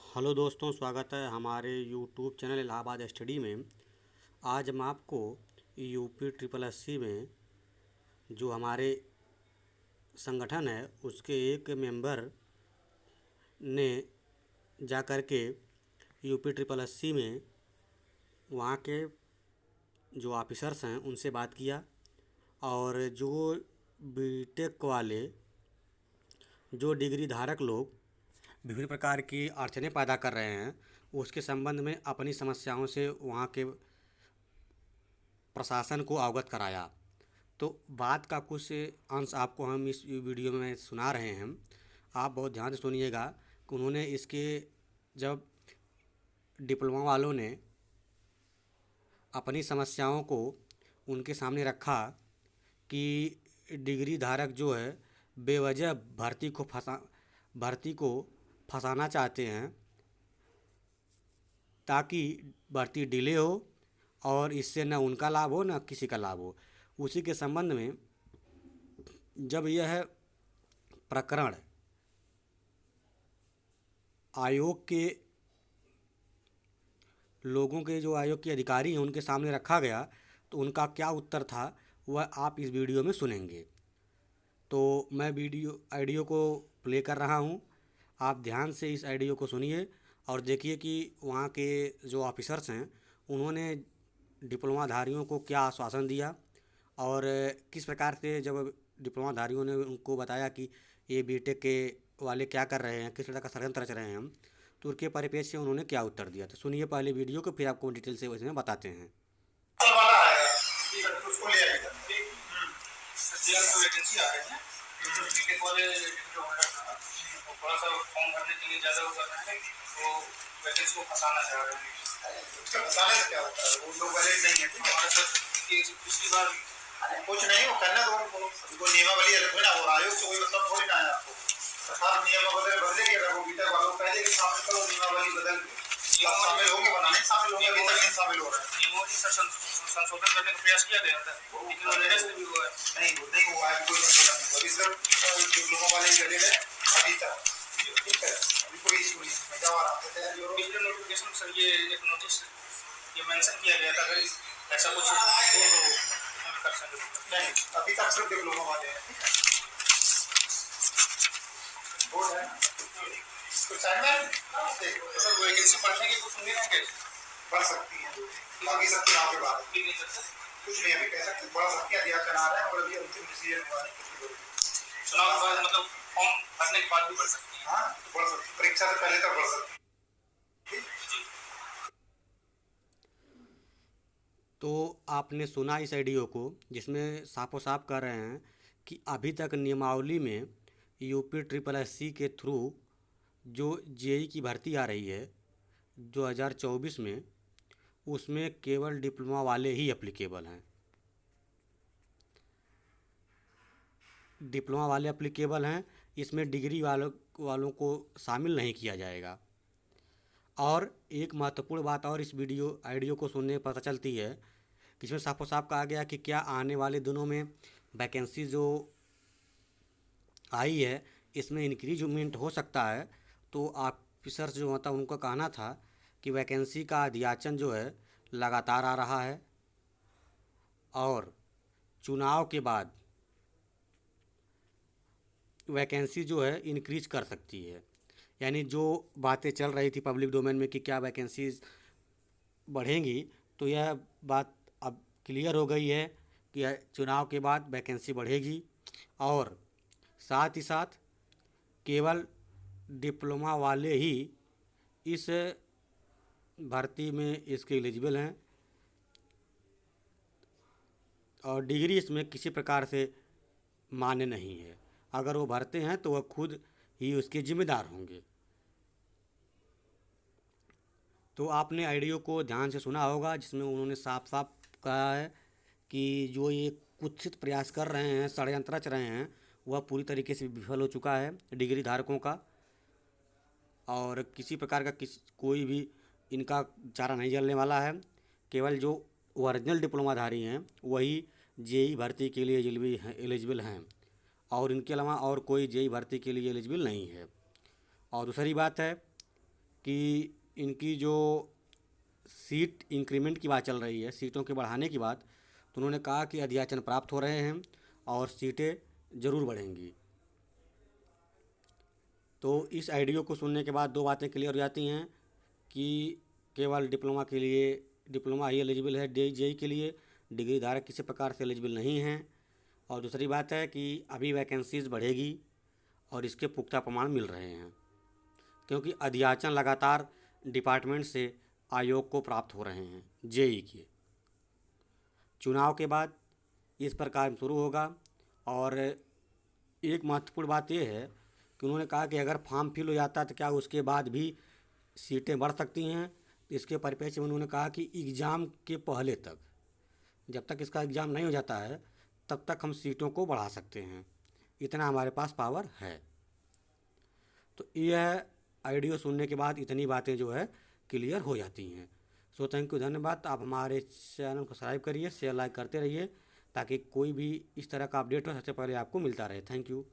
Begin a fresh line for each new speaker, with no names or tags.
Hello दोस्तों, स्वागत है हमारे यूट्यूब चैनल इलाहाबाद स्टडी में। आज हम आपको यूपी ट्रिपल एस सी में जो हमारे संगठन है उसके एक मेंबर ने जा कर के यूपी ट्रिपल एस सी में वहाँ के जो ऑफिसर्स हैं उनसे बात किया। और जो बीटेक वाले जो डिग्री धारक लोग विभिन्न प्रकार की अड़चनें पैदा कर रहे हैं उसके संबंध में अपनी समस्याओं से वहाँ के प्रशासन को अवगत कराया। तो बात का कुछ अंश आपको हम इस वीडियो में सुना रहे हैं, आप बहुत ध्यान से सुनिएगा कि उन्होंने इसके जब डिप्लोमा वालों ने अपनी समस्याओं को उनके सामने रखा कि डिग्री धारक जो है बेवजह भर्ती को फंसाना चाहते हैं ताकि भर्ती डिले हो और इससे न उनका लाभ हो न किसी का लाभ हो। उसी के संबंध में जब यह प्रकरण आयोग के लोगों के जो आयोग के अधिकारी हैं उनके सामने रखा गया तो उनका क्या उत्तर था वह आप इस वीडियो में सुनेंगे। तो मैं ऑडियो को प्ले कर रहा हूं, आप ध्यान से इस ऑडियो को सुनिए और देखिए कि वहाँ के जो ऑफिसर्स हैं उन्होंने डिप्लोमाधारियों को क्या आश्वासन दिया और किस प्रकार से जब डिप्लोमाधारियों ने उनको बताया कि ये बीटेक के वाले क्या कर रहे हैं, किस तरह का षड्यंत्र रच रहे हैं हम, तो उनके परिप्रेक्ष्य से उन्होंने क्या उत्तर दिया। तो सुनिए पहले वीडियो को, फिर आपको डिटेल से उसमें बताते हैं।
वाला आएगा उसको ले आएगा। वैकेंसी आ रही है तो टिकट वाले जो वो थोड़ा सा फॉर्म भरने के लिए ज़्यादा वो कर रहे हैं तो वैकेंसी को फंसाना चाह रहे हैं। उसका फंसाने से क्या होता है, वो लोग वैलिड नहीं है। हमारे सर पिछली बार कुछ नहीं वो करना तो उनको नियमावली अलग है ना, वो आयोग से कोई मतलब थोड़ी ना है। आपको सरकार नियम वगैरह बदलेगी, अगर वो बीटेक वालों पहले के सामने करो नियमावली बदल के शामिल होंगे, बनाने शामिल होंगे, अभी तक नहीं शामिल हो रहे हैं। नियमों की संशोधन करने का प्रयास किया गया था लेकिन वो लेटेस्ट भी हुआ है नहीं हुआ है, कोई संशोधन नहीं। अभी सिर्फ डिप्लोमा वाले गए हैं अभी तक, ठीक है, अभी कोई इशू नहीं। मैं जब आते थे पिछले नोटिफिकेशन सर ये एक नोटिस ये मेंशन किया गया था, अगर ऐसा कुछ हो तो कर सकते नहीं। अभी तक सिर्फ डिप्लोमा वाले हैं, ठीक है, बोर्ड है तो साइड तो सर वैकेंसी बढ़ने की कुछ उम्मीद है, बढ़ सकती है, बाकी सब चुनाव के बाद कुछ नहीं अभी कह सकते, बढ़ सकती है, दिया चला रहे हैं और अभी अंतिम डिसीजन हुआ नहीं। चुनाव के बाद मतलब फॉर्म भरने के बाद भी बढ़ सकती है। हाँ बढ़ सकती, परीक्षा से पहले तक बढ़ सकती है।
तो आपने सुना इस ऑडियो को जिसमें साफो साफ कह रहे हैं कि अभी तक नियमावली में यूपी ट्रिपल एस सी के थ्रू जो जेई की भर्ती आ रही है 2024 में, उसमें केवल डिप्लोमा वाले ही एप्लीकेबल हैं। डिप्लोमा वाले एप्लीकेबल हैं, इसमें डिग्री वालों को शामिल नहीं किया जाएगा। और एक महत्वपूर्ण बात और इस ऑडियो को सुनने पर पता चलती है कि इसमें साफो साफ कहा गया कि क्या आने वाले दिनों में वैकेंसी जो आई है इसमें इंक्रीजमेंट हो सकता है। तो ऑफिसर्स जो होता उनका कहना था कि वैकेंसी का अध्याचन जो है लगातार आ रहा है और चुनाव के बाद वैकेंसी जो है इंक्रीज कर सकती है। यानी जो बातें चल रही थी पब्लिक डोमेन में कि क्या वैकेंसीज बढ़ेंगी, तो यह बात अब क्लियर हो गई है कि चुनाव के बाद वैकेंसी बढ़ेगी और साथ ही साथ केवल डिप्लोमा वाले ही इस भर्ती में इसके एलिजिबल हैं और डिग्री इसमें किसी प्रकार से मान्य नहीं है। अगर वो भरते हैं तो वह खुद ही उसके जिम्मेदार होंगे। तो आपने ऑडियो को ध्यान से सुना होगा जिसमें उन्होंने साफ साफ कहा है कि जो ये कुत्सित प्रयास कर रहे हैं, षड्यंत्र रच रहे हैं, वह पूरी तरीके से विफल हो चुका है डिग्री धारकों का और किसी प्रकार का कोई भी इनका चारा नहीं जलने वाला है। केवल जो ओरिजिनल डिप्लोमाधारी हैं वही जेई भर्ती के लिए एलिजिबल हैं और इनके अलावा और कोई जेई भर्ती के लिए एलिजिबल नहीं है। और दूसरी बात है कि इनकी जो सीट इंक्रीमेंट की बात चल रही है, सीटों के बढ़ाने की बात, तो उन्होंने कहा कि अध्याचन प्राप्त हो रहे हैं और सीटें ज़रूर बढ़ेंगी। तो इस आइडियो को सुनने के बाद दो बातें क्लियर हो जाती हैं कि केवल डिप्लोमा के लिए, डिप्लोमा ही एलिजिबल है जेई के लिए, डिग्री धारक किसी प्रकार से एलिजिबल नहीं हैं। और दूसरी बात है कि अभी वैकेंसीज़ बढ़ेगी और इसके पुख्ता प्रमाण मिल रहे हैं, क्योंकि अध्याचन लगातार डिपार्टमेंट से आयोग को प्राप्त हो रहे हैं जेई के। चुनाव के बाद इस पर काम शुरू होगा। और एक महत्वपूर्ण बात यह है कि उन्होंने कहा कि अगर फॉर्म फिल हो जाता है तो क्या उसके बाद भी सीटें बढ़ सकती हैं। इसके परिप्रेक्ष्य में उन्होंने कहा कि एग्ज़ाम के पहले तक, जब तक इसका एग्ज़ाम नहीं हो जाता है तब तक हम सीटों को बढ़ा सकते हैं, इतना हमारे पास पावर है। तो यह आइडियो सुनने के बाद इतनी बातें जो है क्लियर हो जाती हैं। सो थैंक यू, धन्यवाद। आप हमारे चैनल को सब्सक्राइब करिए, शेयर लाइक करते रहिए, ताकि कोई भी इस तरह का अपडेट हो सबसे पहले आपको मिलता रहे। Thank you.